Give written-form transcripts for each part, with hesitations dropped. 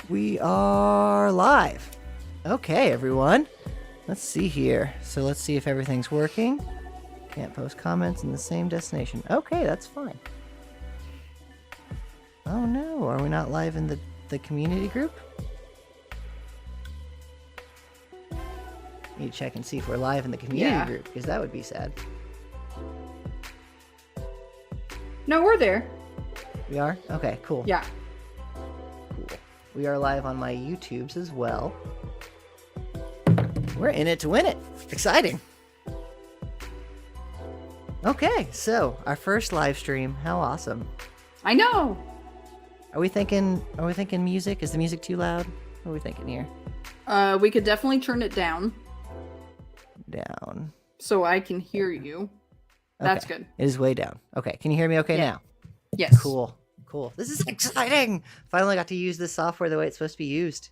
We are live. Okay, everyone. Let's see here. So let's see if everything's working. Can't post comments in the same destination. Okay, that's fine. Oh no, are we not live in the community group? Need to check and see if we're live in the community group, because that would be sad. No, we're there. We are? Okay, cool. Yeah. Cool. We are live on my YouTubes as well. We're in it to win it. Exciting. Okay, so our first live stream. How awesome. I know. Are we thinking music? Is the music too loud? What are we thinking here? We could definitely turn it down Down. so I can hear you. That's Okay. good. It is way down. Okay, can you hear me okay now? Yes. Cool. This is exciting. Finally got to use this software the way it's supposed to be used.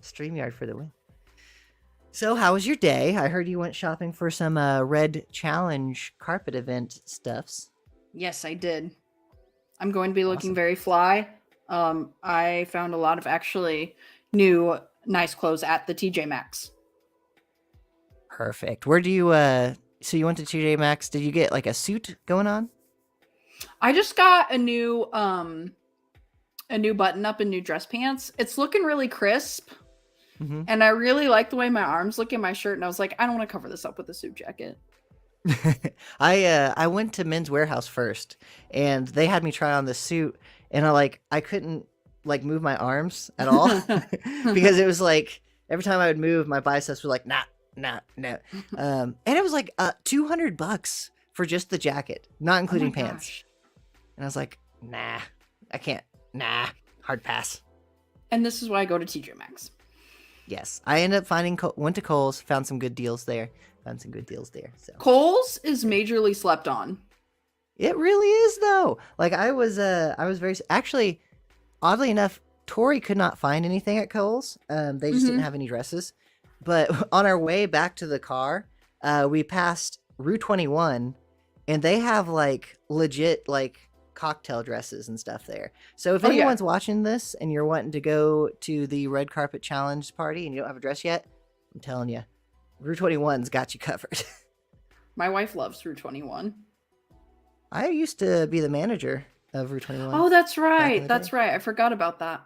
StreamYard for the win. So how was your day? I heard you went shopping for some Red Challenge carpet event stuffs. Yes, I did. I'm going to be looking Awesome. very fly. I found a lot of actually new nice clothes at the TJ Maxx. Perfect. Where do you so you went to TJ Maxx? Did you get like a suit going on? I just got a new button up and new dress pants. It's looking really crisp. Mm-hmm. And I really like the way my arms look in my shirt. And I was like, I don't want to cover this up with a suit jacket. I went to Men's Warehouse first, and they had me try on the suit, and I couldn't like move my arms at all because it was like every time I would move, my biceps were like no. And it was like $200 for just the jacket, not including pants. Gosh. And I was like, nah, I can't. Nah, hard pass. And this is why I go to TJ Maxx. Yes, I ended up went to Kohl's, found some good deals there. So Kohl's is majorly slept on. it really is though. Like I was very actually, oddly enough, Tori could not find anything at Kohl's. They just didn't have any dresses. But on our way back to the car, we passed Rue 21, and they have like legit like cocktail dresses and stuff there. So if anyone's watching this and you're wanting to go to the red carpet challenge party and you don't have a dress yet, I'm telling you, Rue 21's got you covered. My wife loves Rue 21. I used to be the manager of Rue 21. Oh, that's in right. the That's day. right. I forgot about that.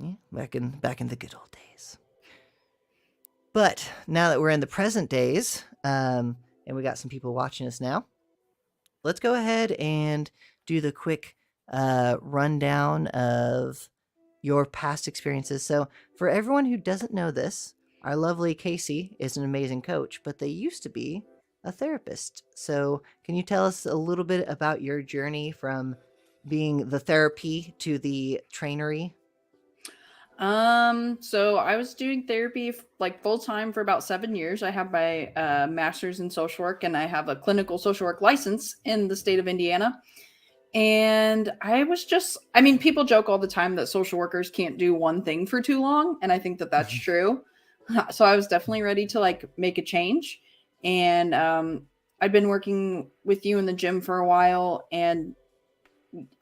Yeah, back in the good old days. But now that we're in the present days, and we got some people watching us now, let's go ahead and do the quick rundown of your past experiences. So for everyone who doesn't know this, our lovely Casey is an amazing coach, but they used to be a therapist. So can you tell us a little bit about your journey from being the therapy to the trainery? So I was doing therapy like full time for about 7 years. I have my master's in social work, and I have a clinical social work license in the state of Indiana. And people joke all the time that social workers can't do one thing for too long, and I think that that's true. So I was definitely ready to like make a change. And I'd been working with you in the gym for a while, and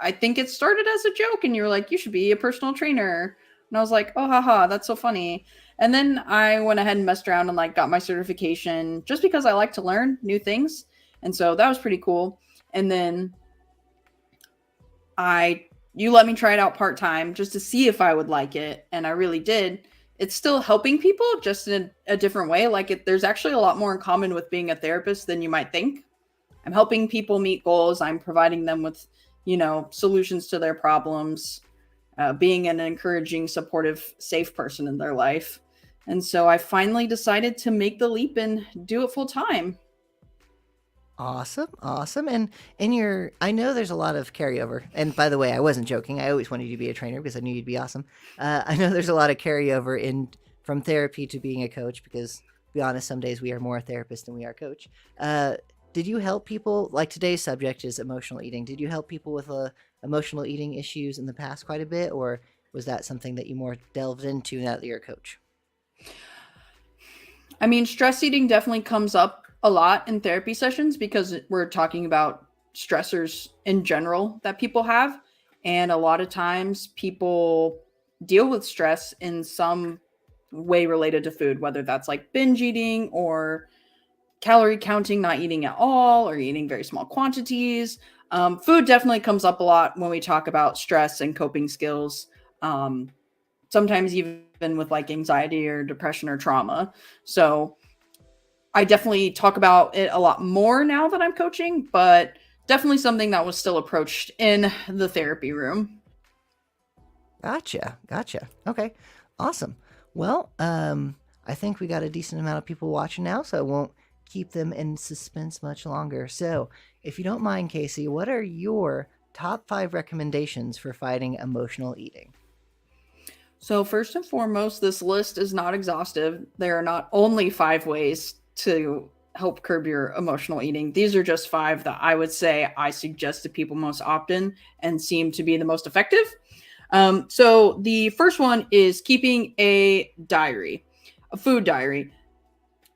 I think it started as a joke, and you were like, you should be a personal trainer. And I was like, oh, haha, that's so funny. And then I went ahead and messed around and like got my certification just because I like to learn new things. And so that was pretty cool. And then you let me try it out part-time just to see if I would like it. And I really did. It's still helping people just in a different way. Like there's actually a lot more in common with being a therapist than you might think. I'm helping people meet goals. I'm providing them with, solutions to their problems. Being an encouraging, supportive, safe person in their life. And so I finally decided to make the leap and do it full time. Awesome. And I know there's a lot of carryover. And by the way, I wasn't joking. I always wanted you to be a trainer because I knew you'd be awesome. I know there's a lot of carryover from therapy to being a coach because, to be honest, some days we are more a therapist than we are a coach. Did you help people, like today's subject is emotional eating. Did you help people with emotional eating issues in the past quite a bit, or was that something that you more delved into now that you're a coach? I mean, stress eating definitely comes up a lot in therapy sessions because we're talking about stressors in general that people have. And a lot of times people deal with stress in some way related to food, whether that's like binge eating or calorie counting, not eating at all, or eating very small quantities. Food definitely comes up a lot when we talk about stress and coping skills. Sometimes even with like anxiety or depression or trauma. So I definitely talk about it a lot more now that I'm coaching, but definitely something that was still approached in the therapy room. Gotcha. Gotcha. Okay. Awesome. Well, I think we got a decent amount of people watching now, so I won't keep them in suspense much longer. So, if you don't mind, Casey, what are your top 5 recommendations for fighting emotional eating? So, first and foremost, this list is not exhaustive. There are not only 5 ways to help curb your emotional eating. These are just 5 that I would say I suggest to people most often and seem to be the most effective. So, the first one is keeping a diary, a food diary.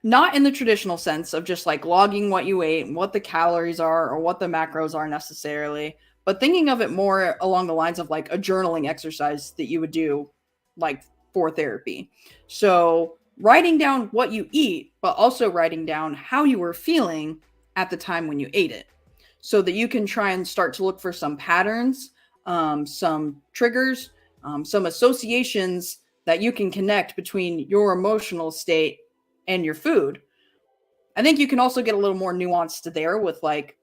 Not in the traditional sense of just like logging what you ate and what the calories are or what the macros are necessarily, but thinking of it more along the lines of like a journaling exercise that you would do like for therapy. So, writing down what you eat, but also writing down how you were feeling at the time when you ate it so that you can try and start to look for some patterns, some triggers, some associations that you can connect between your emotional state and your food. I think you can also get a little more nuanced there with like,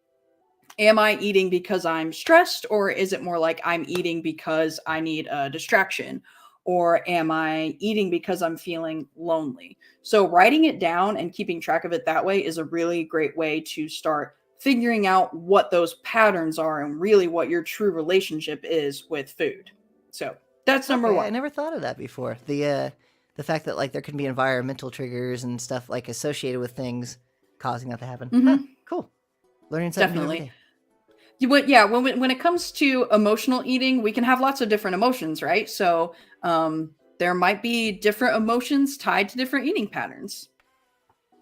am I eating because I'm stressed, or is it more like I'm eating because I need a distraction? Or am I eating because I'm feeling lonely? So, writing it down and keeping track of it that way is a really great way to start figuring out what those patterns are and really what your true relationship is with food. So, that's number Okay, I one. never thought of that before. The fact that like there can be environmental triggers and stuff like associated with things causing that to happen. Huh, Hmm. cool. Learning something new every Definitely. day. Yeah, when it comes to emotional eating, we can have lots of different emotions, right? So there might be different emotions tied to different eating patterns. Cool.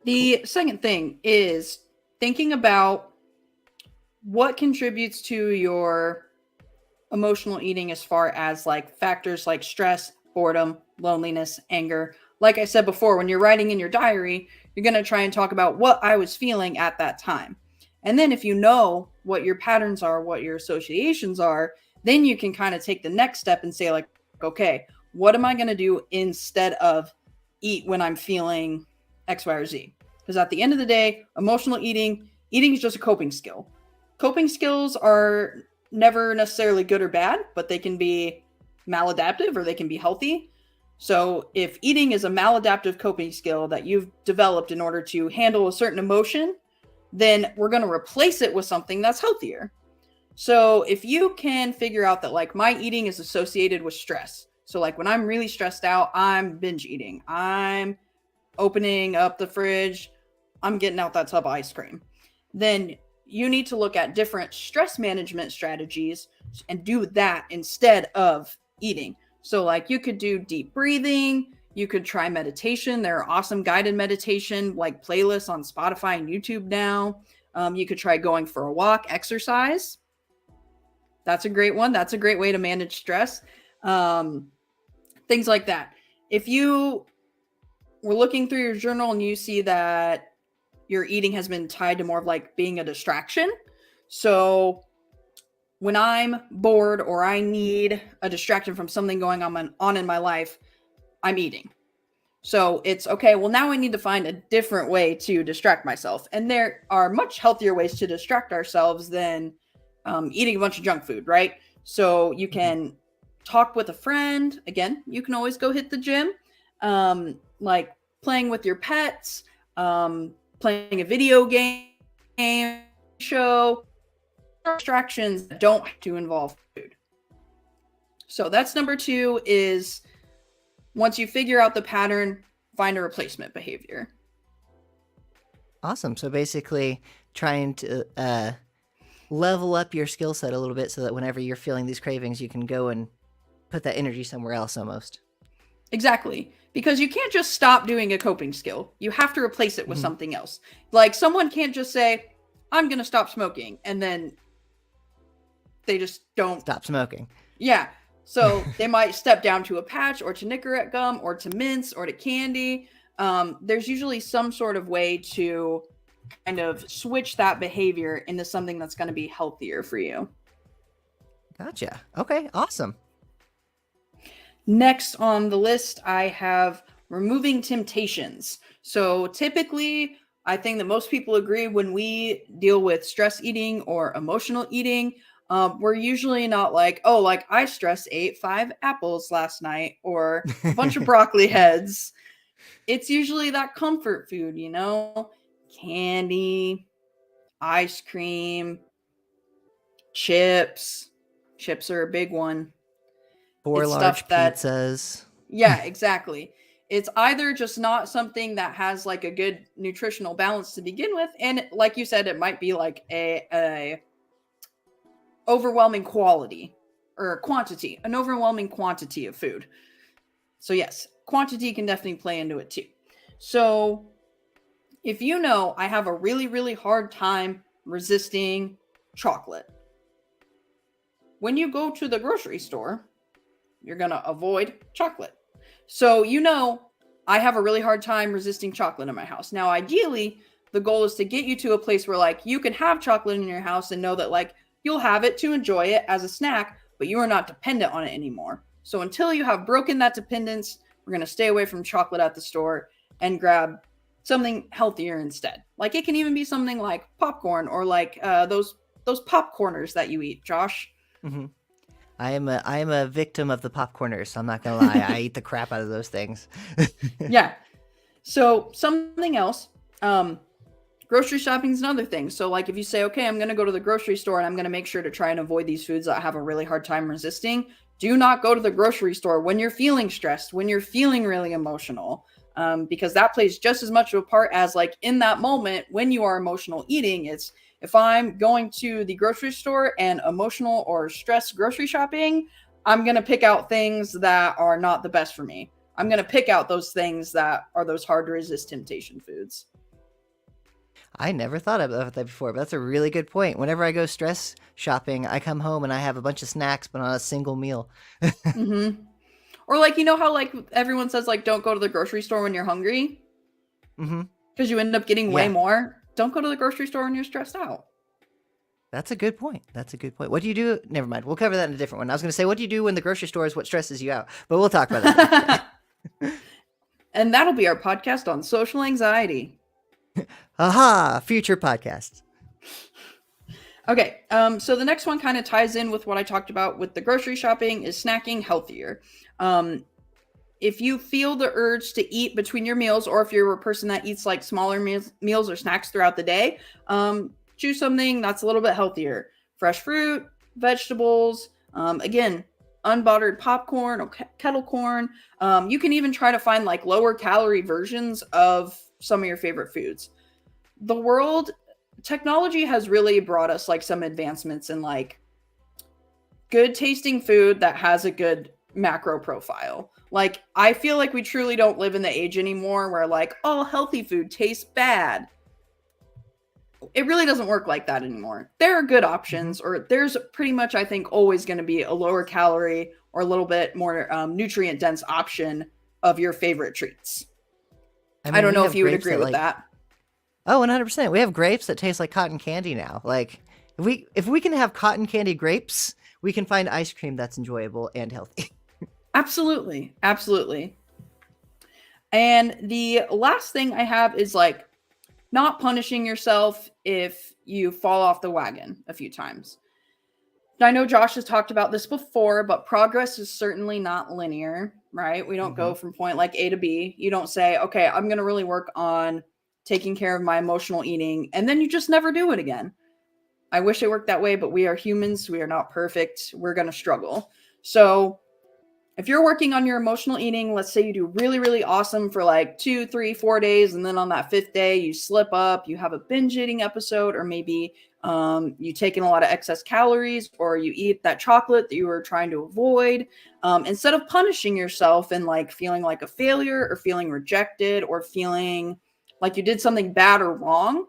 The second thing is thinking about what contributes to your emotional eating as far as like factors like stress, boredom, loneliness, anger. Like I said before, when you're writing in your diary, you're going to try and talk about what I was feeling at that time. And then if you know what your patterns are, what your associations are, then you can kind of take the next step and say like, okay, what am I going to do instead of eat when I'm feeling X, Y, or Z? Because at the end of the day, emotional eating is just a coping skill. Coping skills are never necessarily good or bad, but they can be maladaptive or they can be healthy. So, if eating is a maladaptive coping skill that you've developed in order to handle a certain emotion, then we're going to replace it with something that's healthier. So, if you can figure out that, like, my eating is associated with stress. So, like, when I'm really stressed out, I'm binge eating, I'm opening up the fridge, I'm getting out that tub of ice cream. Then you need to look at different stress management strategies and do that instead of eating. So, like, you could do deep breathing, you could try meditation. There are awesome guided meditation like playlists on Spotify and YouTube now. You could try going for a walk, exercise. That's a great one. That's a great way to manage stress. Um, Things like that. If you were looking through your journal and you see that your eating has been tied to more of like being a distraction. So when I'm bored or I need a distraction from something going on in my life, I'm eating. So it's okay, well, now I need to find a different way to distract myself. And there are much healthier ways to distract ourselves than eating a bunch of junk food, right? So you can talk with a friend. Again, you can always go hit the gym, like playing with your pets, playing a video game show, distractions that don't have to involve food. So that's number 2 is once you figure out the pattern, find a replacement behavior. Awesome. So basically, trying to level up your skill set a little bit so that whenever you're feeling these cravings, you can go and put that energy somewhere else almost. Exactly. Because you can't just stop doing a coping skill. You have to replace it with Mhm. something else. Like someone can't just say, I'm going to stop smoking. And then they just don't. Stop smoking. Yeah. So they might step down to a patch or to Nicorette gum or to mints or to candy. There's usually some sort of way to kind of switch that behavior into something that's going to be healthier for you. Gotcha. Okay, awesome. Next on the list, I have removing temptations. So typically, I think that most people agree when we deal with stress eating or emotional eating, we're usually not like, oh, like I stress ate 5 apples last night or a bunch of broccoli heads. It's usually that comfort food, you know, candy, ice cream, chips. Chips are a big one. 4 It's large stuff that, pizzas. yeah, exactly. It's either just not something that has like a good nutritional balance to begin with, and like you said, it might be like a overwhelming quality or quantity, an overwhelming quantity of food. So yes, quantity can definitely play into it too. So if you know I have a really, really hard time resisting chocolate, when you go to the grocery store, you're going to avoid chocolate. So, you know, I have a really hard time resisting chocolate in my house. Now, ideally, the goal is to get you to a place where like you can have chocolate in your house and know that like you'll have it to enjoy it as a snack, but you are not dependent on it anymore. So until you have broken that dependence, we're going to stay away from chocolate at the store and grab something healthier instead. Like it can even be something like popcorn or like those popcorners that you eat, Josh. Mm-hmm. I am a victim of the popcorners, so I'm not gonna lie. I eat the crap out of those things. Yeah. So something else. Grocery shopping is another thing. So like if you say, okay, I'm gonna go to the grocery store and I'm gonna make sure to try and avoid these foods that I have a really hard time resisting. Do not go to the grocery store when you're feeling stressed, when you're feeling really emotional, because that plays just as much of a part as like in that moment when you are emotional eating. It's if I'm going to the grocery store and emotional or stressed grocery shopping, I'm going to pick out things that are not the best for me. I'm going to pick out those things that are those hard to resist temptation foods. I never thought about that before, but that's a really good point. Whenever I go stress shopping, I come home and I have a bunch of snacks, but on a single meal. Mm-hmm. Or like, you know how like everyone says like don't go to the grocery store when you're hungry? Mm-hmm. Because you end up getting way more. Don't go to the grocery store when you're stressed out. That's a good point. That's a good point. What do you do? Never mind. We'll cover that in a different one. I was going to say, what do you do when the grocery store is what stresses you out? But we'll talk about that. And that'll be our podcast on social anxiety. Aha! Future podcasts. Okay, so the next one kind of ties in with what I talked about with the grocery shopping is snacking healthier. If you feel the urge to eat between your meals, or if you're a person that eats like smaller meals or snacks throughout the day, choose something that's a little bit healthier. Fresh fruit, vegetables, again, unbuttered popcorn or kettle corn. You can even try to find like lower calorie versions of some of your favorite foods. Technology has really brought us like some advancements in like good tasting food that has a good macro profile. Like I feel like we truly don't live in the age anymore where like all healthy food tastes bad. It really doesn't work like that anymore. There are good options, or there's pretty much, I think, always going to be a lower calorie or a little bit more nutrient dense option of your favorite treats. I don't know if you would agree with that. Oh, 100%. We have grapes that taste like cotton candy now. Like if we can have cotton candy grapes, we can find ice cream that's enjoyable and healthy. Absolutely. Absolutely. And the last thing I have is like not punishing yourself if you fall off the wagon a few times. I know Josh has talked about this before, but progress is certainly not linear, right? We don't go from point like A to B. You don't say, okay, I'm going to really work on taking care of my emotional eating, and then you just never do it again. I wish it worked that way, but we are humans. We are not perfect. We're going to struggle. So if you're working on your emotional eating, let's say you do really, really awesome for like 2, 3, 4 days. And then on that 5th day, you slip up, you have a binge eating episode, or maybe you take in a lot of excess calories, or you eat that chocolate that you were trying to avoid. Instead of punishing yourself and like feeling like a failure or feeling rejected or feeling like you did something bad or wrong,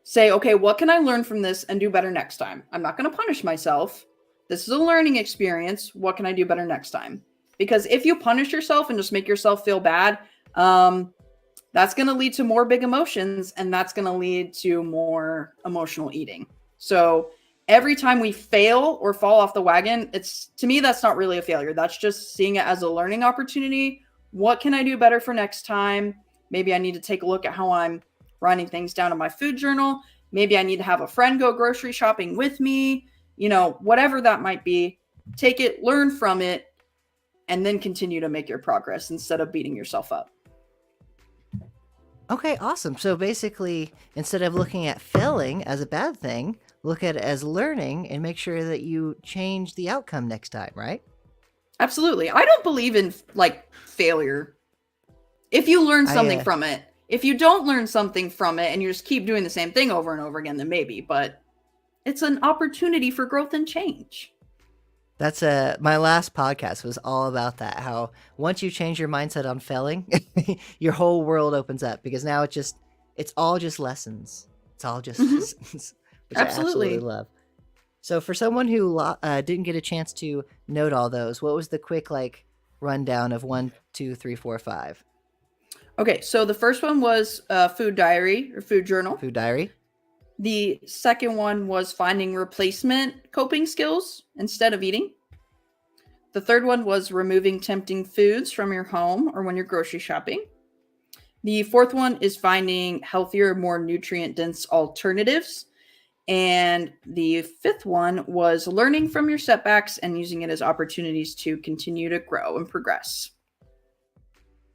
say, okay, what can I learn from this and do better next time? I'm not going to punish myself, This is a learning experience. What can I do better next time? Because if you punish yourself and just make yourself feel bad, that's going to lead to more big emotions, and that's going to lead to more emotional eating. So every time we fail or fall off the wagon, to me, that's not really a failure. That's just seeing it as a learning opportunity. What can I do better for next time? Maybe I need to take a look at how I'm writing things down in my food journal. Maybe I need to have a friend go grocery shopping with me. Whatever that might be, take it, learn from it, and then continue to make your progress instead of beating yourself up. Okay, awesome. So basically, instead of looking at failing as a bad thing, look at it as learning and make sure that you change the outcome next time, right? Absolutely. I don't believe in failure. If you learn something from it. If you don't learn something from it and you just keep doing the same thing over and over again, then maybe. But it's an opportunity for growth and change. That's my last podcast was all about that. How once you change your mindset on failing, your whole world opens up, because now it's all just lessons. It's all just lessons, which I absolutely love. So for someone who didn't get a chance to note all those, what was the quick rundown of 1, 2, 3, 4, 5? Okay, so the first one was food diary or food journal. Food diary. The second one was finding replacement coping skills instead of eating. The third one was removing tempting foods from your home or when you're grocery shopping. The fourth one is finding healthier, more nutrient-dense alternatives. And the fifth one was learning from your setbacks and using it as opportunities to continue to grow and progress.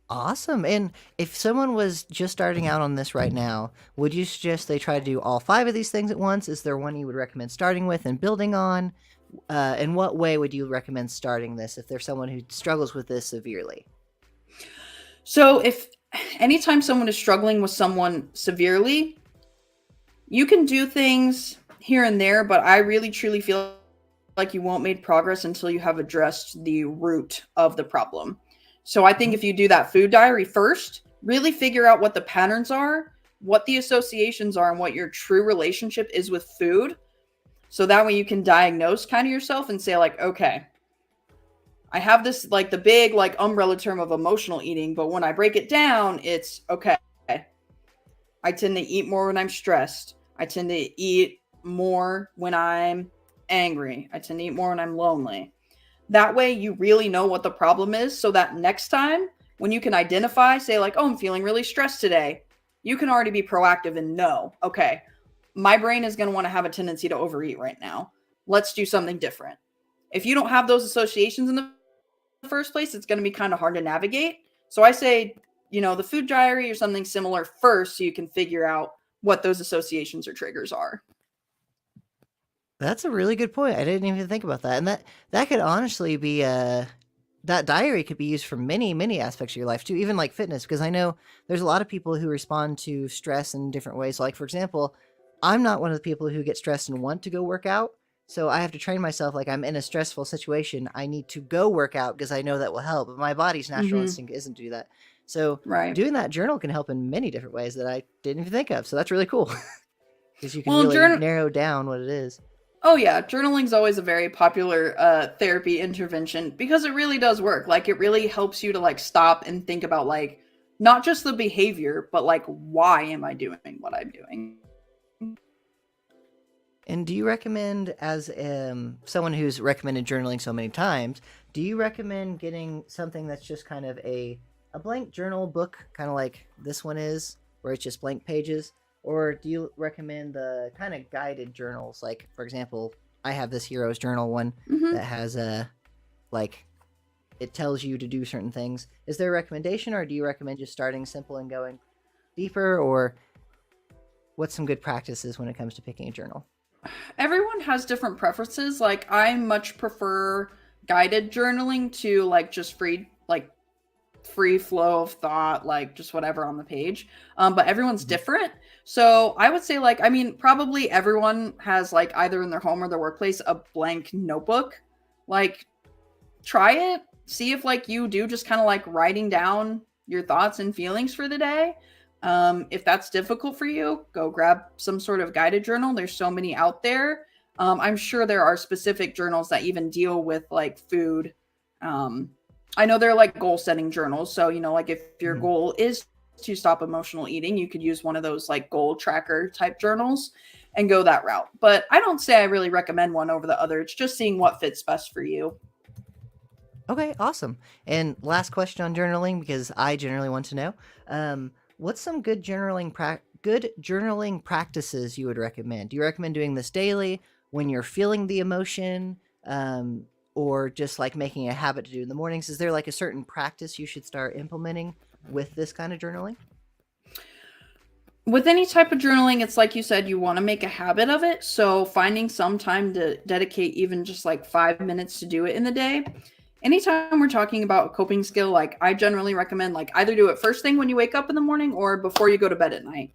Awesome. And if someone was just starting out on this right now, would you suggest they try to do all 5 of these things at once? Is there one you would recommend starting with and building on? In what way would you recommend starting this if there's someone who struggles with this severely? So if anytime someone is struggling with someone severely, you can do things here and there, but I really truly feel like you won't make progress until you have addressed the root of the problem. So I think if you do that food diary first, really figure out what the patterns are, what the associations are, and what your true relationship is with food. So that way you can diagnose kind of yourself and say okay, I have this the big umbrella term of emotional eating, but when I break it down, it's okay. I tend to eat more when I'm stressed. I tend to eat more when I'm angry. I tend to eat more when I'm lonely. That way you really know what the problem is, so that next time when you can identify, say oh, I'm feeling really stressed today, you can already be proactive and know, okay, my brain is going to want to have a tendency to overeat right now. Let's do something different. If you don't have those associations in the first place, it's going to be kind of hard to navigate. So I say, the food diary or something similar first, so you can figure out what those associations or triggers are. That's a really good point. I didn't even think about that. And that could honestly be that diary could be used for many, many aspects of your life too, even fitness, because I know there's a lot of people who respond to stress in different ways. For example, I'm not one of the people who get stressed and want to go work out. So I have to train myself I'm in a stressful situation. I need to go work out because I know that will help. But my body's natural instinct isn't to do that. So doing that journal can help in many different ways that I didn't even think of. So that's really cool because you can really narrow down what it is. Oh yeah, journaling is always a very popular therapy intervention because it really does work. It really helps you to stop and think about not just the behavior, but why am I doing what I'm doing? And do you recommend, as someone who's recommended journaling so many times, do you recommend getting something that's just kind of a blank journal book, kind of like this one is, where it's just blank pages? Or do you recommend the kind of guided journals? For example, I have this Heroes Journal one that has it tells you to do certain things. Is there a recommendation, or do you recommend just starting simple and going deeper? Or what's some good practices when it comes to picking a journal? Everyone has different preferences. I much prefer guided journaling to just free flow of thought, just whatever on the page. But everyone's different. So I would say probably everyone has either in their home or their workplace, a blank notebook. Try it, see if you do just kind of writing down your thoughts and feelings for the day. If that's difficult for you, go grab some sort of guided journal. There's so many out there. I'm sure there are specific journals that even deal with like food. I know they're like goal setting journals. So, like if your Mhm. goal is to stop emotional eating, you could use one of those like goal tracker type journals and go that route. But I don't say I really recommend one over the other. It's just seeing what fits best for you. Okay, awesome. And last question on journaling, because I generally want to know, what's some good journaling practices you would recommend? Do you recommend doing this daily when you're feeling the emotion, or just like making a habit to do in the mornings? Is there like a certain practice you should start implementing with this kind of journaling? With any type of journaling, it's like you said, you want to make a habit of it. So finding some time to dedicate even just like 5 minutes to do it in the day. Anytime we're talking about a coping skill, like I generally recommend like either do it first thing when you wake up in the morning or before you go to bed at night.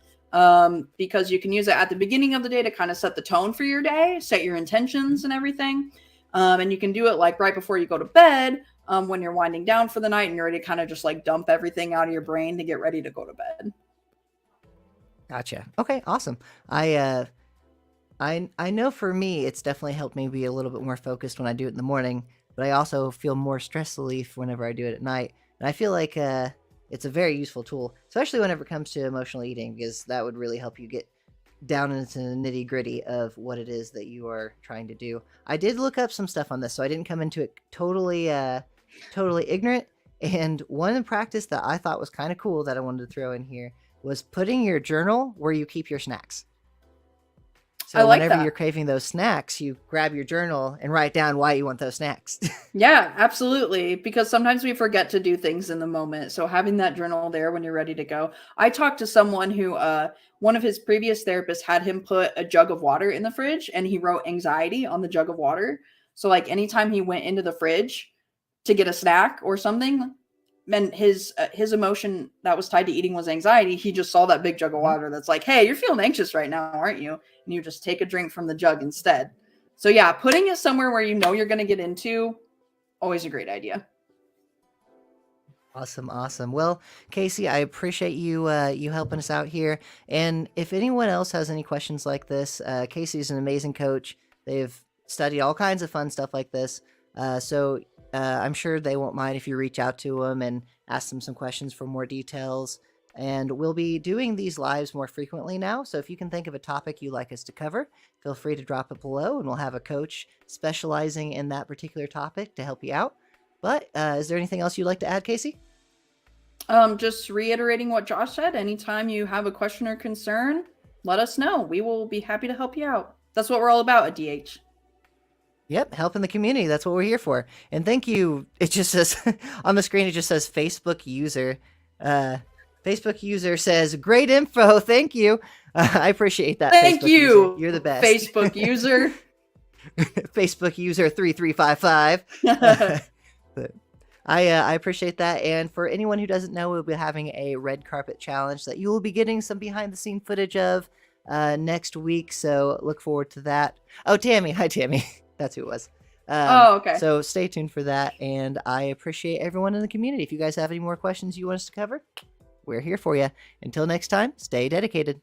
Because you can use it at the beginning of the day to kind of set the tone for your day, set your intentions and everything. And you can do it like right before you go to bed, when you're winding down for the night and you're ready to kind of just like dump everything out of your brain to get ready to go to bed. Gotcha. Okay, awesome. I know for me, it's definitely helped me be a little bit more focused when I do it in the morning, but I also feel more stress relief whenever I do it at night. And I feel like it's a very useful tool, especially whenever it comes to emotional eating, because that would really help you get down into the nitty gritty of what it is that you are trying to do. I did look up some stuff on this, so I didn't come into it totally ignorant. And one practice that I thought was kind of cool that I wanted to throw in here was putting your journal where you keep your snacks. I So like whenever that. you're craving those snacks, you grab your journal and write down why you want those snacks. Yeah, absolutely. Because sometimes we forget to do things in the moment. So having that journal there when you're ready to go. I talked to someone who, one of his previous therapists had him put a jug of water in the fridge and he wrote anxiety on the jug of water. So, like, anytime he went into the fridge to get a snack or something, and his emotion that was tied to eating was anxiety, he just saw that big jug of Mhm. water that's like, hey, you're feeling anxious right now, aren't you? And you just take a drink from the jug instead. So yeah, putting it somewhere where you know you're going to get into, always a great idea. Awesome, awesome. Well, Casey, I appreciate you helping us out here. And if anyone else has any questions like this, Casey's an amazing coach. They've studied all kinds of fun stuff like this. I'm sure they won't mind if you reach out to them and ask them some questions for more details. And we'll be doing these lives more frequently now. So if you can think of a topic you'd like us to cover, feel free to drop it below, and we'll have a coach specializing in that particular topic to help you out. But is there anything else you'd like to add, Casey? Just reiterating what Josh said, anytime you have a question or concern, let us know. We will be happy to help you out. That's what we're all about at DH. Yep, helping the community. That's what we're here for. And thank you. It just says on the screen, it just says Facebook user. Uh, Facebook user says, great info. Thank you. I appreciate that. Thank Facebook user. you, You're the best. Facebook user. Facebook user 3355. But I appreciate that. And for anyone who doesn't know, we'll be having a red carpet challenge that you will be getting some behind the scene footage of next week. So look forward to that. Oh, Tammy. Hi, Tammy. That's who it was. Oh, okay. So stay tuned for that. And I appreciate everyone in the community. If you guys have any more questions you want us to cover, we're here for you. Until next time, stay dedicated.